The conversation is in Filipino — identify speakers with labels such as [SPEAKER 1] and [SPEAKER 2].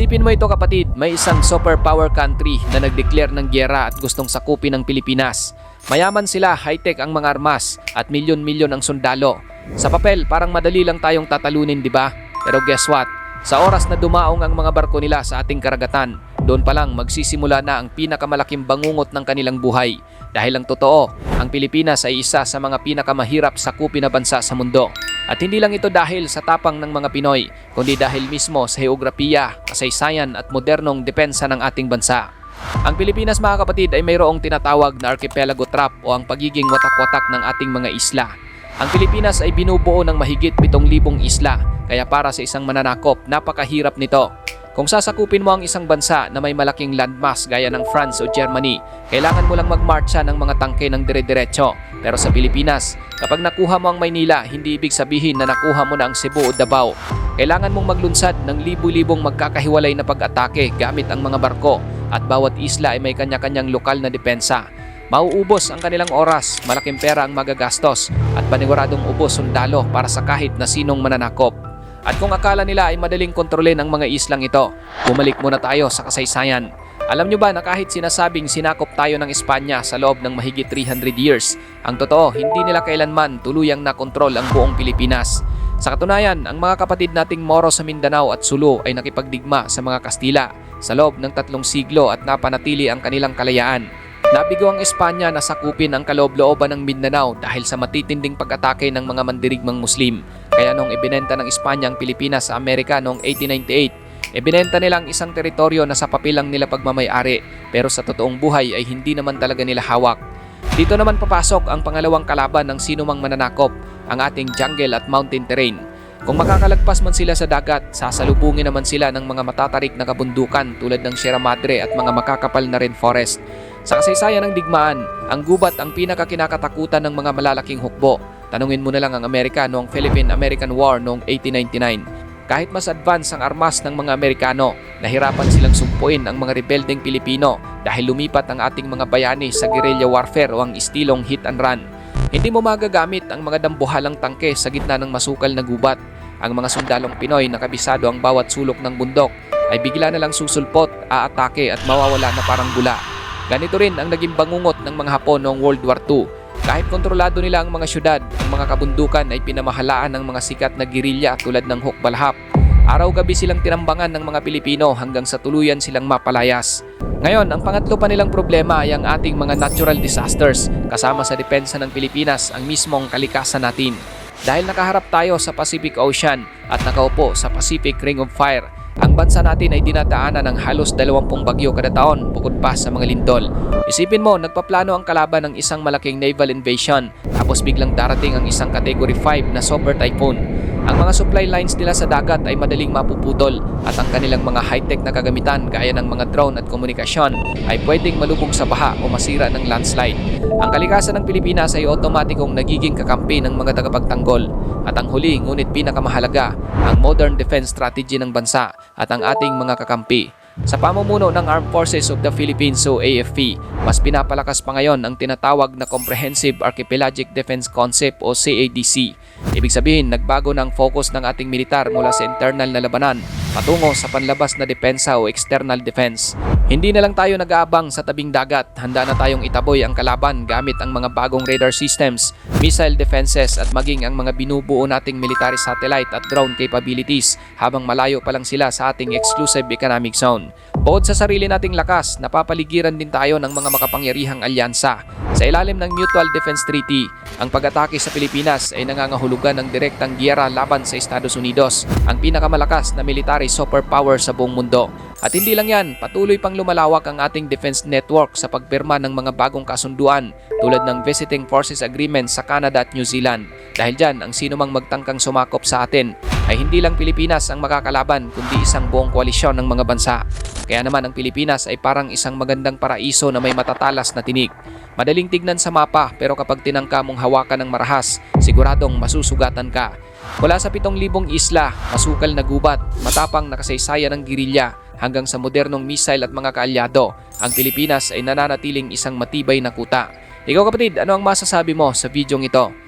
[SPEAKER 1] Isipin mo ito kapatid, may isang superpower country na nag-declare ng gyera at gustong sakupin ng Pilipinas. Mayaman sila, high-tech ang mga armas at milyon-milyon ang sundalo. Sa papel, parang madali lang tayong tatalunin, di ba? Pero guess what? Sa oras na dumaong ang mga barko nila sa ating karagatan, doon pa lang magsisimula na ang pinakamalaking bangungot ng kanilang buhay. Dahil ang totoo, ang Pilipinas ay isa sa mga pinakamahirap sakupin na bansa sa mundo. At hindi lang ito dahil sa tapang ng mga Pinoy, kundi dahil mismo sa heograpiya, kasaysayan at modernong depensa ng ating bansa. Ang Pilipinas mga kapatid ay mayroong tinatawag na archipelago trap o ang pagiging watak-watak ng ating mga isla. Ang Pilipinas ay binubuo ng mahigit 7,000 isla, kaya para sa isang mananakop, napakahirap nito. Kung sasakupin mo ang isang bansa na may malaking landmass gaya ng France o Germany, kailangan mo lang magmarcha ng mga tangke ng dire-diretso. Pero sa Pilipinas, kapag nakuha mo ang Maynila, hindi ibig sabihin na nakuha mo na ang Cebu o Davao. Kailangan mong maglunsad ng libu-libong magkakahiwalay na pag-atake gamit ang mga barko at bawat isla ay may kanya-kanyang lokal na depensa. Mauubos ang kanilang oras, malaking pera ang magagastos at paniguradong ubos sundalo para sa kahit na sinong mananakop. At kung akala nila ay madaling kontrolin ang mga islang ito, bumalik muna tayo sa kasaysayan. Alam nyo ba na kahit sinasabing sinakop tayo ng Espanya sa loob ng mahigit 300 years, ang totoo, hindi nila kailanman tuluyang nakontrol ang buong Pilipinas. Sa katunayan, ang mga kapatid nating Moro sa Mindanao at Sulu ay nakipagdigma sa mga Kastila sa loob ng 3 siglo at napanatili ang kanilang kalayaan. Nabigo ang Espanya na sakupin ang kaloob-looban ng Mindanao dahil sa matitinding pag-atake ng mga mandirigmang Muslim. Kaya nung ibinenta ng Espanya ang Pilipinas sa Amerika noong 1898, ibinenta nila ang isang teritoryo na sa papel lang nila pagmamay-ari, pero sa totoong buhay ay hindi naman talaga nila hawak. Dito naman papasok ang pangalawang kalaban ng sinumang mananakop, ang ating jungle at mountain terrain. Kung makakalagpas man sila sa dagat, sasalubungin naman sila ng mga matatarik na kabundukan tulad ng Sierra Madre at mga makakapal na rainforest. Sa kasaysayan ng digmaan, ang gubat ang pinakakinakatakutan ng mga malalaking hukbo. Tanungin mo na lang ang Amerika noong Philippine-American War noong 1899. Kahit mas advance ang armas ng mga Amerikano, nahirapan silang sumpuin ang mga rebeldeng Pilipino dahil lumipat ang ating mga bayani sa guerrilla warfare o ang istilong hit and run. Hindi mo magagamit ang mga dambuhalang tangke sa gitna ng masukal na gubat. Ang mga sundalong Pinoy na kabisado ang bawat sulok ng bundok ay bigla na lang susulpot, aatake at mawawala na parang bula. Ganito rin ang naging bangungot ng mga Hapon noong World War II. Kahit kontrolado nila ang mga syudad, ang mga kabundukan ay pinamahalaan ng mga sikat na gerilya tulad ng Hukbalhap. Araw-gabi silang tinambangan ng mga Pilipino hanggang sa tuluyan silang mapalayas. Ngayon, ang pangatlo pa nilang problema ay ang ating mga natural disasters kasama sa depensa ng Pilipinas ang mismong kalikasan natin. Dahil nakaharap tayo sa Pacific Ocean at nakaupo sa Pacific Ring of Fire, ang bansa natin ay dinadaanan ng halos 20 bagyo kada taon bukod pa sa mga lindol. Isipin mo, nagpaplano ang kalaban ng isang malaking naval invasion tapos biglang darating ang isang Category 5 na super typhoon. Ang mga supply lines nila sa dagat ay madaling mapuputol at ang kanilang mga high-tech na kagamitan gaya ng mga drone at komunikasyon ay pwedeng malubog sa baha o masira ng landslide. Ang kalikasan ng Pilipinas ay otomatikong nagiging kakampi ng mga tagapagtanggol. At ang huli, ngunit pinakamahalaga, ang modern defense strategy ng bansa at ang ating mga kakampi. Sa pamumuno ng Armed Forces of the Philippines o AFP, mas pinapalakas pa ngayon ang tinatawag na Comprehensive Archipelagic Defense Concept o CADC. Ibig sabihin, nagbago na ang focus ng ating militar mula sa internal na labanan patungo sa panlabas na depensa o external defense. Hindi na lang tayo nag-aabang sa tabing dagat, handa na tayong itaboy ang kalaban gamit ang mga bagong radar systems, missile defenses at maging ang mga binubuo nating military satellite at drone capabilities habang malayo pa lang sila sa ating exclusive economic zone. Bukod sa sarili nating lakas, napapaligiran din tayo ng mga makapangyarihang alyansa. Sa ilalim ng Mutual Defense Treaty, ang pag-atake sa Pilipinas ay nangangahulugan ng direktang giyera laban sa Estados Unidos, ang pinakamalakas na military superpower sa buong mundo. At hindi lang yan, patuloy pang lumalawak ang ating defense network sa pagpirma ng mga bagong kasunduan tulad ng Visiting Forces Agreement sa Canada at New Zealand. Dahil dyan, ang sino mang magtangkang sumakop sa atin ay hindi lang Pilipinas ang makakalaban kundi isang buong koalisyon ng mga bansa. Kaya naman ang Pilipinas ay parang isang magandang paraiso na may matatalas na tinig. Madaling tignan sa mapa pero kapag tinangka mong hawakan ng marahas, siguradong masusugatan ka. Mula sa 7,000 isla, masukal na gubat, matapang na kasaysayan ng gerilya, hanggang sa modernong missile at mga kaalyado, ang Pilipinas ay nananatiling isang matibay na kuta. Ikaw kapatid, ano ang masasabi mo sa videong ito?